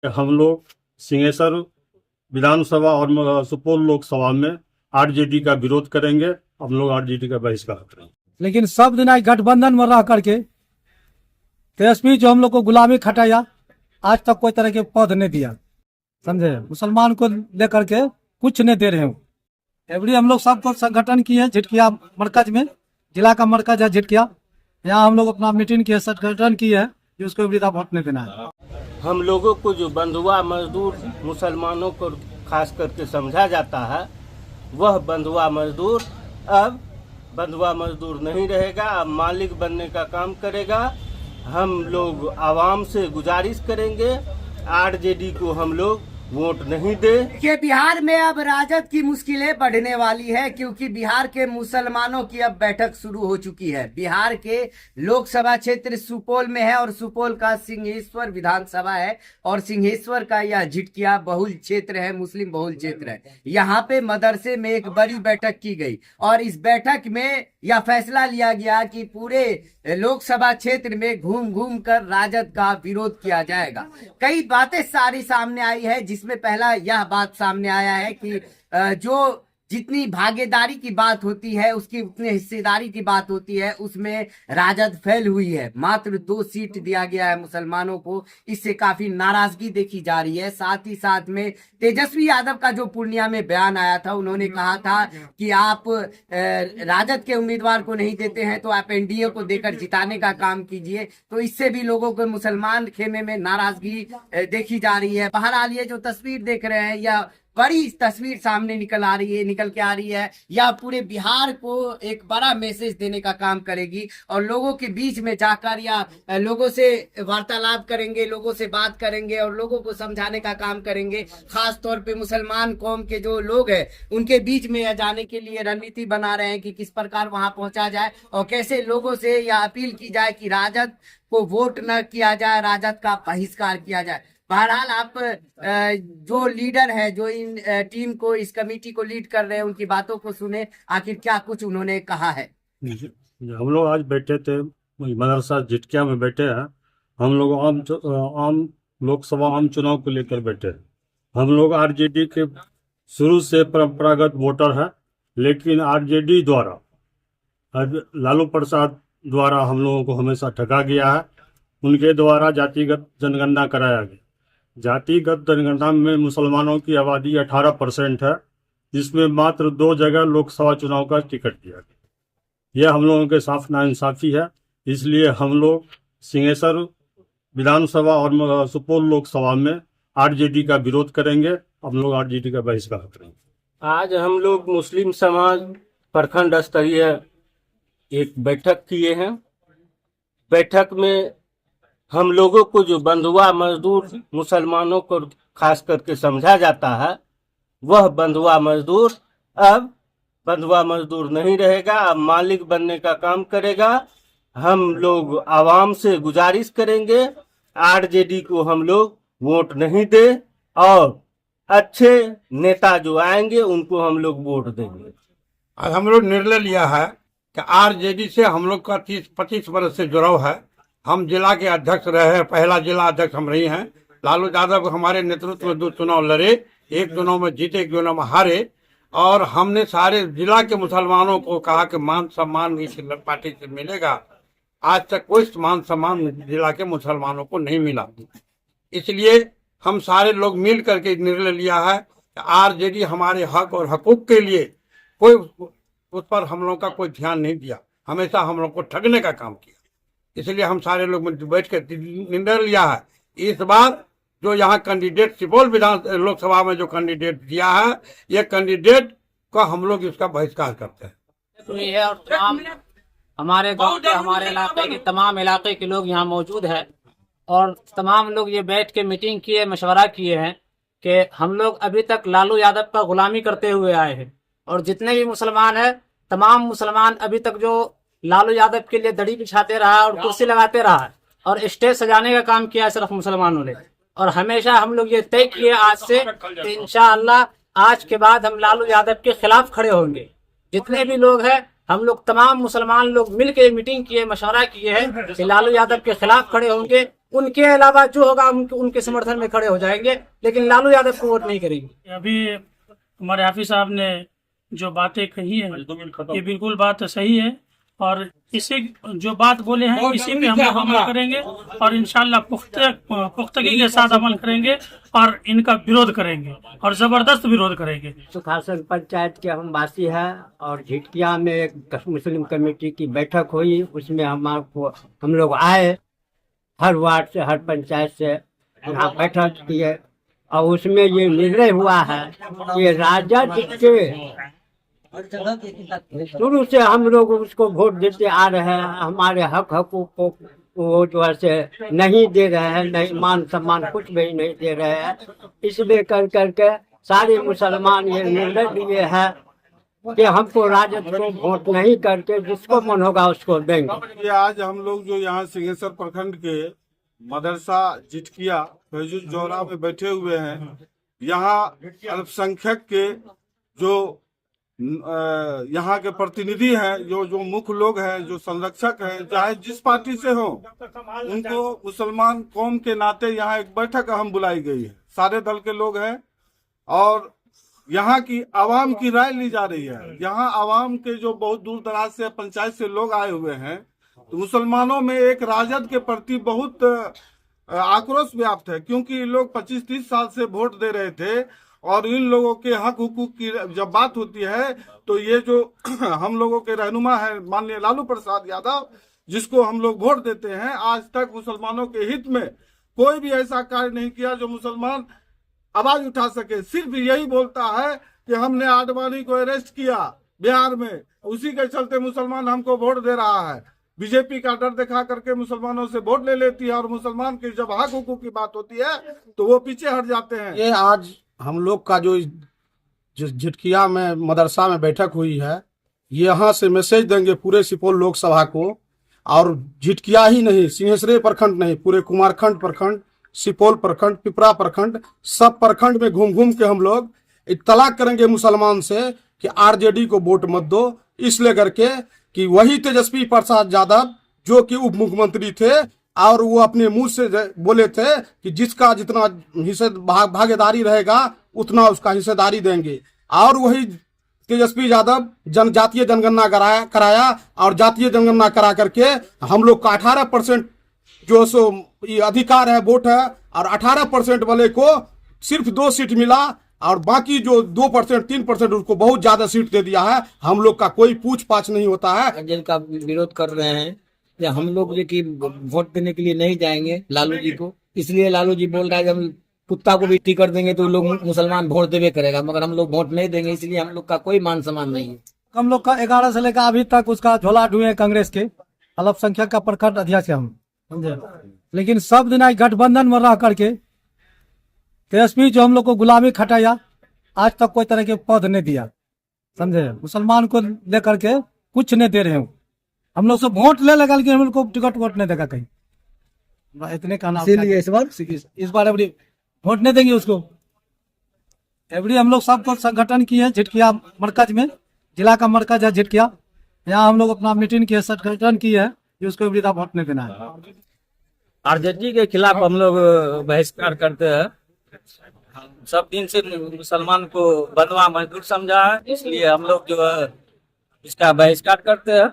हम लोग सिंहेश्वर विधानसभा और सुपौल लोकसभा में आरजेडी का विरोध करेंगे। हम लोग आरजेडी का बहिष्कार करेंगे। लेकिन सब दिन आज गठबंधन में रह करके तेजस्वी जो हम लोग को गुलामी खटाया, आज तक कोई तरह के पद नहीं दिया, समझे। मुसलमान को लेकर के कुछ नहीं दे रहे हो। एवरी हम लोग सबको संगठन किए झिटकिया मरकज में, जिला का मरकज है झिटकिया, यहाँ हम लोग अपना मीटिंग किए, संगठन किए है कि उसको वृद्धा वोट नहीं देना है। हम लोगों को जो बंधुआ मजदूर मुसलमानों को खास करके समझा जाता है, वह बंधुआ मजदूर अब बंधुआ मजदूर नहीं रहेगा, अब मालिक बनने का काम करेगा। हम लोग आवाम से गुजारिश करेंगे, आरजेडी को हम लोग वोट नहीं दे। देखिए, बिहार में अब राजद की मुश्किलें बढ़ने वाली है, क्योंकि बिहार के मुसलमानों की अब बैठक शुरू हो चुकी है। बिहार के लोकसभा क्षेत्र सुपौल में है और सुपौल का सिंहेश्वर विधानसभा है और सिंहेश्वर का यह झिटकिया बहुल क्षेत्र है, मुस्लिम बहुल क्षेत्र है। यहाँ पे मदरसे में एक बड़ी बैठक की गई और इस बैठक में यह फैसला लिया गया कि पूरे लोकसभा क्षेत्र में घूम घूम कर राजद का विरोध किया जाएगा। कई बातें सारी सामने आई है, जिसमें पहला यह बात सामने आया है कि जो जितनी भागीदारी की बात होती है, उसकी उतनी हिस्सेदारी की बात होती है, उसमें राजद फेल हुई है। मात्र 2 सीट दिया गया है मुसलमानों को, इससे काफी नाराजगी देखी जा रही है। साथ ही साथ में तेजस्वी यादव का जो पूर्णिया में बयान आया था, उन्होंने कहा था कि आप राजद के उम्मीदवार को नहीं देते हैं तो आप एनडीए को देकर जिताने का काम कीजिए। तो इससे भी लोगों को मुसलमान खेमे में नाराजगी देखी जा रही है। बहरहाल ये जो तस्वीर देख रहे हैं, यह बड़ी तस्वीर सामने निकल के आ रही है। यह पूरे बिहार को एक बड़ा मैसेज देने का काम करेगी और लोगों के बीच में जाकर या लोगों से वार्तालाप करेंगे, लोगों से बात करेंगे और लोगों को समझाने का काम करेंगे। खास तौर पे मुसलमान कौम के जो लोग हैं, उनके बीच में जाने के लिए रणनीति बना रहे हैं कि किस प्रकार वहां पहुंचा जाए और कैसे लोगों से यह अपील की जाए कि राजद को वोट न किया जाए, राजद का बहिष्कार किया जाए। बहरहाल आप जो लीडर है, जो इन टीम को, इस कमेटी को लीड कर रहे हैं, उनकी बातों को सुने, आखिर क्या कुछ उन्होंने कहा है। हम लोग आज बैठे थे मदरसा झिटकिया में बैठे हैं। हम लोग आम लोकसभा आम चुनाव को लेकर बैठे हैं। हम लोग आरजेडी के शुरू से परंपरागत वोटर हैं, लेकिन आरजेडी द्वारा लालू प्रसाद द्वारा हम लोगों को हमेशा ठगा गया है। उनके द्वारा जातिगत जनगणना कराया गया। जातिगत जनगणना में मुसलमानों की आबादी 18% है, जिसमें मात्र 2 जगह लोकसभा चुनाव का टिकट दिया गया। यह हम लोगों के साथ नाइंसाफी है। इसलिए हम लोग सिंहेश्वर विधानसभा और सुपौल लोकसभा में आरजेडी का विरोध करेंगे। हम लोग आरजेडी का बहिष्कार करेंगे। आज हम लोग मुस्लिम समाज प्रखंड स्तरीय एक बैठक किए हैं। बैठक में हम लोगों को जो बंधुआ मजदूर मुसलमानों को खास करके समझा जाता है, वह बंधुआ मजदूर अब बंधुआ मजदूर नहीं रहेगा, अब मालिक बनने का काम करेगा। हम लोग आवाम से गुजारिश करेंगे, आरजेडी को हम लोग वोट नहीं दे और अच्छे नेता जो आएंगे उनको हम लोग वोट देंगे। आज हम लोग निर्णय लिया है कि आरजेडी से हम लोग का 30-25 वर्ष से जुड़ाव है। हम जिला के अध्यक्ष रहे हैं, पहला जिला अध्यक्ष हम रही हैं। लालू यादव हमारे नेतृत्व में 2 चुनाव लड़े, एक चुनाव में जीते, एक चुनाव में हारे और हमने सारे जिला के मुसलमानों को कहा कि मान सम्मान इस पार्टी से मिलेगा। आज तक कोई मान सम्मान जिला के मुसलमानों को नहीं मिला। इसलिए हम सारे लोग मिल करके निर्णय लिया है कि आरजेडी हमारे हक और हकूक के लिए कोई उस पर हम लोग का कोई ध्यान नहीं दिया, हमेशा हम लोग को ठगने का काम किया। इसलिए हम सारे लोग बैठ कर निर्णय लिया है, इस बार जो यहाँ कैंडिडेट सुपौल विधान लोकसभा में जो कैंडिडेट दिया है, ये कैंडिडेट का हम लोग इसका बहिष्कार करते हैं। तो ये है और तमाम हमारे गांव के, हमारे इलाके के तमाम इलाके के लोग यहाँ मौजूद हैं और तमाम लोग ये बैठ के मीटिंग किए, मशवरा किए हैं कि हम लोग अभी तक लालू यादव का गुलामी करते हुए आए हैं और जितने भी मुसलमान हैं, तमाम मुसलमान अभी तक जो लालू यादव के लिए दड़ी बिछाते रहा और कुर्सी लगाते रहा और स्टेज सजाने का काम किया सिर्फ मुसलमानों ने। और हमेशा हम लोग ये तय किए आज से कि इंशाअल्लाह आज के बाद हम लालू यादव के खिलाफ खड़े होंगे। जितने भी लोग हैं, हम लोग तमाम मुसलमान लोग मिल के मीटिंग किए, मशवरा किए हैं कि लालू यादव के खिलाफ खड़े होंगे उनके अलावा जो होगा हम उनके समर्थन में खड़े हो जाएंगे, लेकिन लालू यादव को वोट नहीं करेंगे। अभी हमारे हाफिज साहब ने जो बातें कही है ये बिल्कुल बात सही है, और इसी जो बात बोले हैं इसी पे हम लोग अमल करेंगे और इंशाल्लाह पुख्तगी के साथ अमल करेंगे और इनका विरोध करेंगे और जबरदस्त विरोध करेंगे। सुखासन पंचायत के हम वासी हैं और झिटकिया में एक मुस्लिम कमेटी की बैठक हुई, उसमें हम लोग आए, हर वार्ड से हर पंचायत से यहाँ बैठक किए और उसमें ये निर्णय हुआ है कि राजद के शुरू से हम लोग उसको वोट देते आ रहे हैं, हमारे हक हकूक को वो जो है से नहीं दे रहे हैं, नहीं मान सम्मान कुछ भी नहीं दे रहे हैं। इसलिए कर करके सारे मुसलमान ये निर्णय लिए हैं कि हमको राजद को वोट नहीं करके जिसको मन होगा उसको देंगे। ये आज हम लोग जो यहाँ सिंहेश्वर प्रखंड के मदरसा जिटकिया फैजुल जोरा में बैठे हुए हैं, यहाँ अल्पसंख्यक के जो यहाँ के प्रतिनिधि हैं, जो मुख्य लोग हैं, जो संरक्षक हैं, चाहे जिस पार्टी से हो, उनको मुसलमान कौम के नाते यहाँ एक बैठक अहम बुलाई गई है। सारे दल के लोग हैं और यहाँ की आवाम की राय ली जा रही है। यहाँ आवाम के जो बहुत दूर दराज से पंचायत से लोग आए हुए हैं, तो मुसलमानों में एक राजद के प्रति बहुत आक्रोश व्याप्त है, क्योंकि ये लोग 25-30 साल से वोट दे रहे थे और इन लोगों के हक हुकूक की जब बात होती है तो ये जो हम लोगों के रहनुमा है माननीय लालू प्रसाद यादव, जिसको हम लोग वोट देते हैं, आज तक मुसलमानों के हित में कोई भी ऐसा कार्य नहीं किया जो मुसलमान आवाज उठा सके। सिर्फ यही बोलता है कि हमने आडवाणी को अरेस्ट किया बिहार में, उसी के चलते मुसलमान हमको वोट दे रहा है। बीजेपी का डर दिखा करके मुसलमानों से वोट ले लेती है और मुसलमान की जब हक हुकूक की बात होती है तो वो पीछे हट जाते हैं। ये आज हम लोग का जो झिटकिया में मदरसा में बैठक हुई है, यहाँ से मैसेज देंगे पूरे सुपौल लोकसभा को, और झिटकिया ही नहीं, सिंहेश्वर प्रखंड नहीं, पूरे कुमारखंड प्रखंड, सुपौल प्रखंड, पिपरा प्रखंड, सब प्रखंड में घूम घूम के हम लोग इत्तला करेंगे मुसलमान से कि आरजेडी को वोट मत दो, इसलिए करके कि वही तेजस्वी प्रसाद यादव जो कि उप मुख्यमंत्री थे और वो अपने मुंह से बोले थे कि जिसका जितना हिस्से भागीदारी रहेगा उतना उसका हिस्सेदारी देंगे, और वही तेजस्वी यादव जनजातीय जनगणना कराया और जातीय जनगणना करा करके हम लोग का 18% जो सो अधिकार है वोट है, और 18% वाले को सिर्फ 2 सीट मिला और बाकी जो 2% 3% उसको बहुत ज्यादा सीट दे दिया है। हम लोग का कोई पूछ पाछ नहीं होता है। जिनका विरोध कर रहे हैं कि हम लोग जो कि वोट देने के लिए नहीं जाएंगे लालू जी को, इसलिए लालू जी बोल रहा है जब कुत्ता को भी टिकट देंगे तो लोग मुसलमान वोट देवे करेगा, मगर हम लोग वोट नहीं देंगे, इसलिए हम लोग का कोई मान सम्मान नहीं है। हम लोग का 11 से लेकर अभी तक उसका झोला ढूंढे कांग्रेस के अल्पसंख्यक का प्रखंड अध्यक्ष है हम, समझे। लेकिन सब दिन आज गठबंधन में रह करके तेजस्वी जो हम लोग को गुलामी खटाया, आज तक कोई तरह के पद नहीं दिया, समझे। मुसलमान को लेकर के कुछ नहीं दे रहे हो, हम लोग से वोट ले लगा लेकिन हम लोग को टिकट वोट नहीं देगा कहीं। इतने कहना, इसीलिए इस बार एवरी वोट नहीं देंगे उसको। एवरी हम लोग सबको संगठन किए झिटकिया मरकज में, जिला का मरकज है झिटकिया, यहाँ हम लोग अपना मीटिंग किए, संगठन किए है कि उसको एवरी वोट नहीं देना है। आरजेडी के खिलाफ हम लोग बहिष्कार करते हैं। सब दिन से मुसलमान को बंधुआ मजदूर समझा है, इसलिए हम लोग जो है इसका बहिष्कार करते हैं।